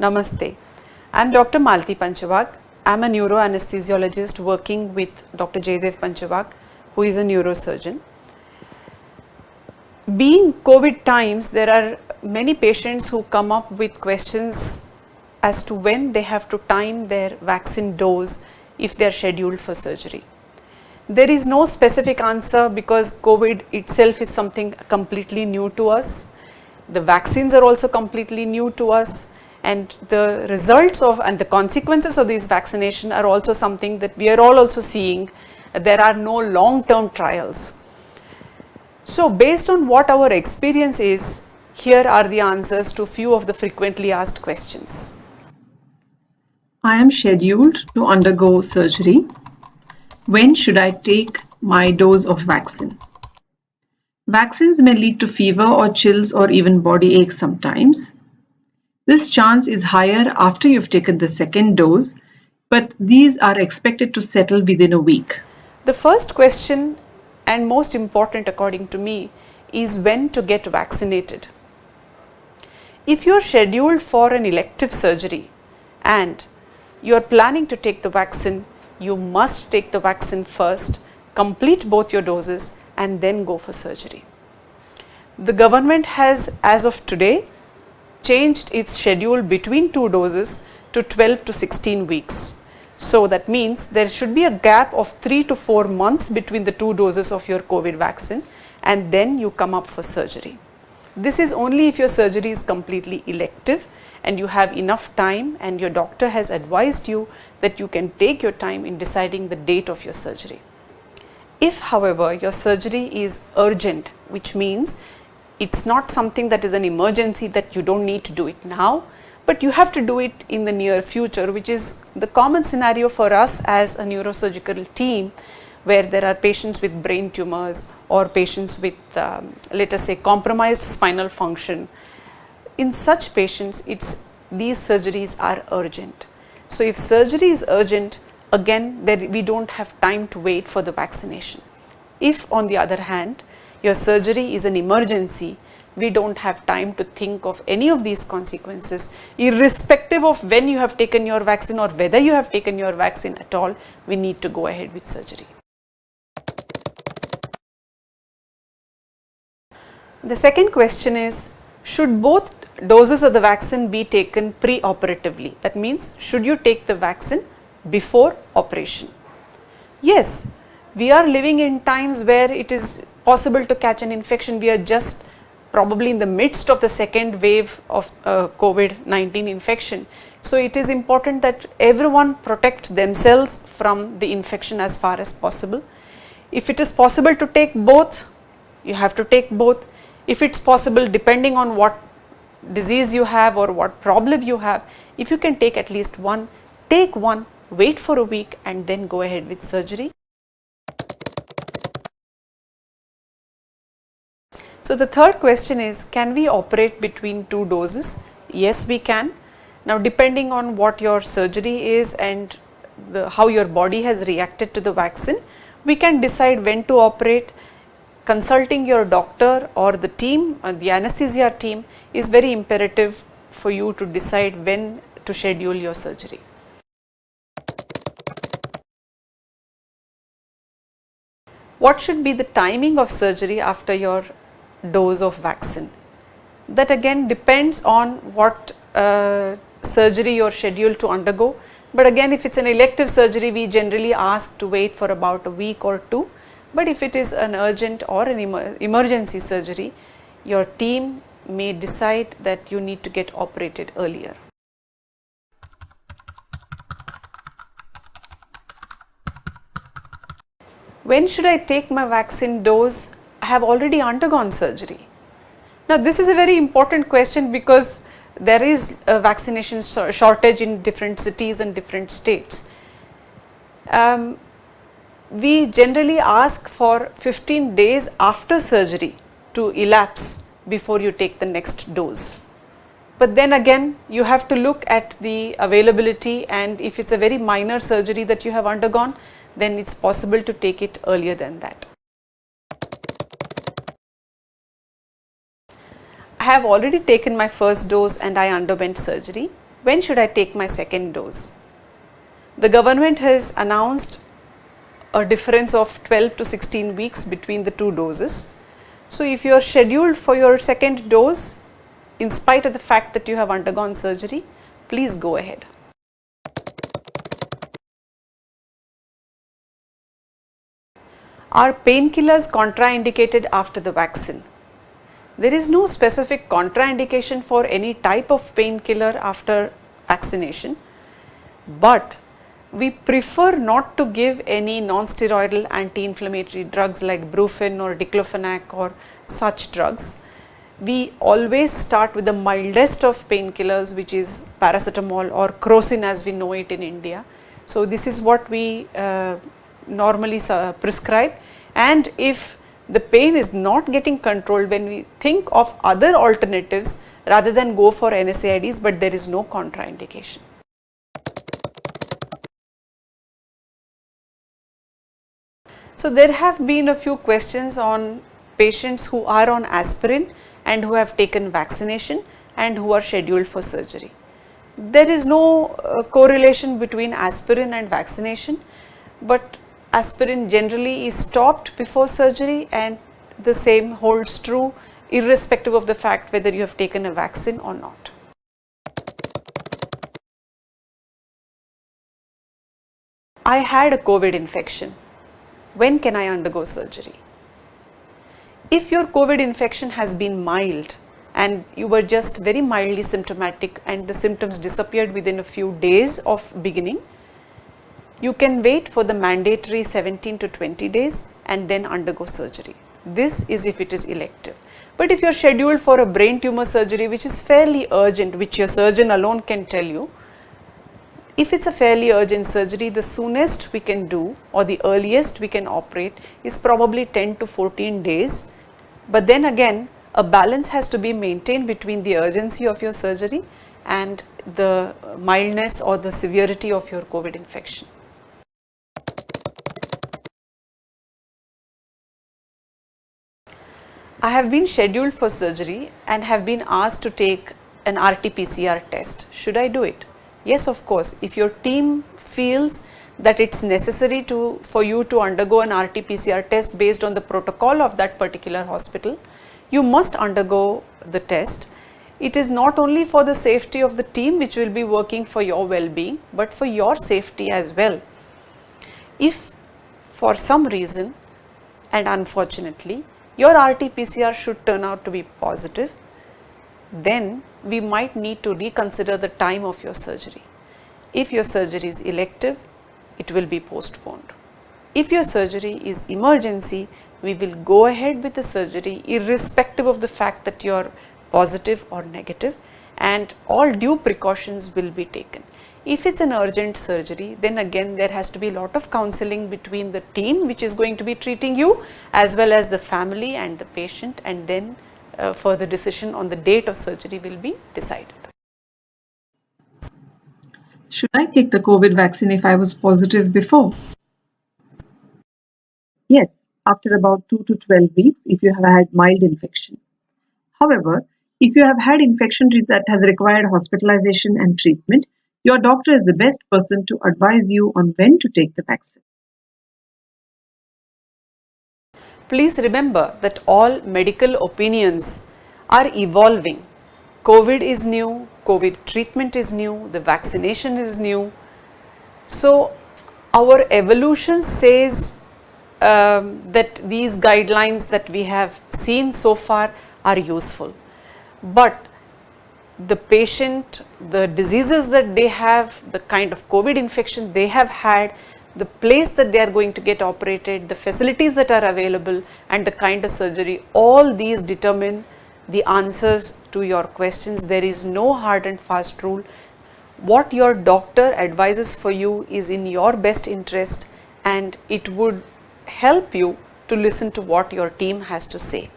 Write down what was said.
Namaste. I am Dr. Malti Panchavag. I am a neuroanesthesiologist working with Dr. Jaydev Panchavag, who is a neurosurgeon. Being COVID times, there are many patients who come up with questions as to when they have to time their vaccine dose if they are scheduled for surgery. There is no specific answer because COVID itself is something completely new to us. The vaccines are also completely new to us, and the results of and the consequences of these vaccination are also something that we are all also seeing. There are no long-term trials. So based on what our experience is, here are the answers to few of the frequently asked questions. I am scheduled to undergo surgery. When should I take my dose of vaccine? Vaccines may lead to fever or chills or even body aches sometimes. This chance is higher after you've taken the second dose, but these are expected to settle within a week. The first question, and most important according to me, is when to get vaccinated. If you are scheduled for an elective surgery and you are planning to take the vaccine, you must take the vaccine first, complete both your doses, and then go for surgery. The government has, as of today, changed its schedule between two doses to 12 to 16 weeks. So that means there should be a gap of 3 to 4 months between the two doses of your COVID vaccine, and then you come up for surgery. This is only if your surgery is completely elective and you have enough time and your doctor has advised you that you can take your time in deciding the date of your surgery. If, however, your surgery is urgent, which means it's not something that is an emergency that you don't need to do it now, but you have to do it in the near future, which is the common scenario for us as a neurosurgical team, where there are patients with brain tumors or patients with, let us say, compromised spinal function. In such patients, these surgeries are urgent. So if surgery is urgent, again, we don't have time to wait for the vaccination. If, on the other hand, your surgery is an emergency, we don't have time to think of any of these consequences, irrespective of when you have taken your vaccine or whether you have taken your vaccine at all, we need to go ahead with surgery. The second question is, should both doses of the vaccine be taken pre-operatively? That means, should you take the vaccine before operation? Yes, we are living in times where it is possible to catch an infection. We are just probably in the midst of the second wave of COVID-19 infection. So it is important that everyone protect themselves from the infection as far as possible. If it is possible to take both, you have to take both. If it's possible, depending on what disease you have or what problem you have, if you can take at least one, take one, wait for a week, and then go ahead with surgery. So the third question is, can we operate between two doses? Yes, we can. Now, depending on what your surgery is and how your body has reacted to the vaccine, we can decide when to operate. Consulting your doctor or the team, the anesthesia team, is very imperative for you to decide when to schedule your surgery. What should be the timing of surgery after your dose of vaccine? That again depends on what surgery you are scheduled to undergo. But again, if it's an elective surgery, we generally ask to wait for about a week or two. But if it is an urgent or an emergency surgery, your team may decide that you need to get operated earlier. When should I take my vaccine dose? I have already undergone surgery. Now, this is a very important question because there is a vaccination shortage in different cities and different states. We generally ask for 15 days after surgery to elapse before you take the next dose. But then again, you have to look at the availability, and if it's a very minor surgery that you have undergone, then it's possible to take it earlier than that. I have already taken my first dose and I underwent surgery. when should I take my second dose? The government has announced a difference of 12 to 16 weeks between the two doses. So if you are scheduled for your second dose, in spite of the fact that you have undergone surgery, please go ahead. Are painkillers contraindicated after the vaccine? There is no specific contraindication for any type of painkiller after vaccination, but we prefer not to give any non-steroidal anti-inflammatory drugs like Brufen or diclofenac or such drugs. We always start with the mildest of painkillers, which is paracetamol or crocin as we know it in India. So this is what we normally prescribe, and if the pain is not getting controlled, when we think of other alternatives rather than go for NSAIDs, but there is no contraindication. So there have been a few questions on patients who are on aspirin and who have taken vaccination and who are scheduled for surgery. There is no correlation between aspirin and vaccination, but aspirin generally is stopped before surgery, and the same holds true irrespective of the fact whether you have taken a vaccine or not. I had a COVID infection. When can I undergo surgery? If your COVID infection has been mild and you were just very mildly symptomatic and the symptoms disappeared within a few days of beginning, you can wait for the mandatory 17 to 20 days and then undergo surgery. This is if it is elective. But if you are scheduled for a brain tumor surgery which is fairly urgent, which your surgeon alone can tell you, if it's a fairly urgent surgery, the soonest we can do or the earliest we can operate is probably 10 to 14 days. But then again, a balance has to be maintained between the urgency of your surgery and the mildness or the severity of your COVID infection. I have been scheduled for surgery and have been asked to take an RT-PCR test. Should I do it? Yes, of course. If your team feels that it's necessary for you to undergo an RT-PCR test based on the protocol of that particular hospital, you must undergo the test. It is not only for the safety of the team which will be working for your well-being, but for your safety as well. If for some reason, and unfortunately, your RT-PCR should turn out to be positive, then we might need to reconsider the time of your surgery. If your surgery is elective, it will be postponed. If your surgery is emergency, we will go ahead with the surgery irrespective of the fact that you are positive or negative, and all due precautions will be taken. If it's an urgent surgery, then again there has to be a lot of counseling between the team which is going to be treating you as well as the family and the patient, and then further decision on the date of surgery will be decided. Should I take the COVID vaccine if I was positive before? Yes, after about 2 to 12 weeks if you have had mild infection. However, if you have had infection that has required hospitalization and treatment, your doctor is the best person to advise you on when to take the vaccine. Please remember that all medical opinions are evolving. COVID is new, COVID treatment is new, the vaccination is new. So our evolution says that these guidelines that we have seen so far are useful. But the patient, the diseases that they have, the kind of COVID infection they have had, the place that they are going to get operated, the facilities that are available, and the kind of surgery, all these determine the answers to your questions. There is no hard and fast rule. What your doctor advises for you is in your best interest, and it would help you to listen to what your team has to say.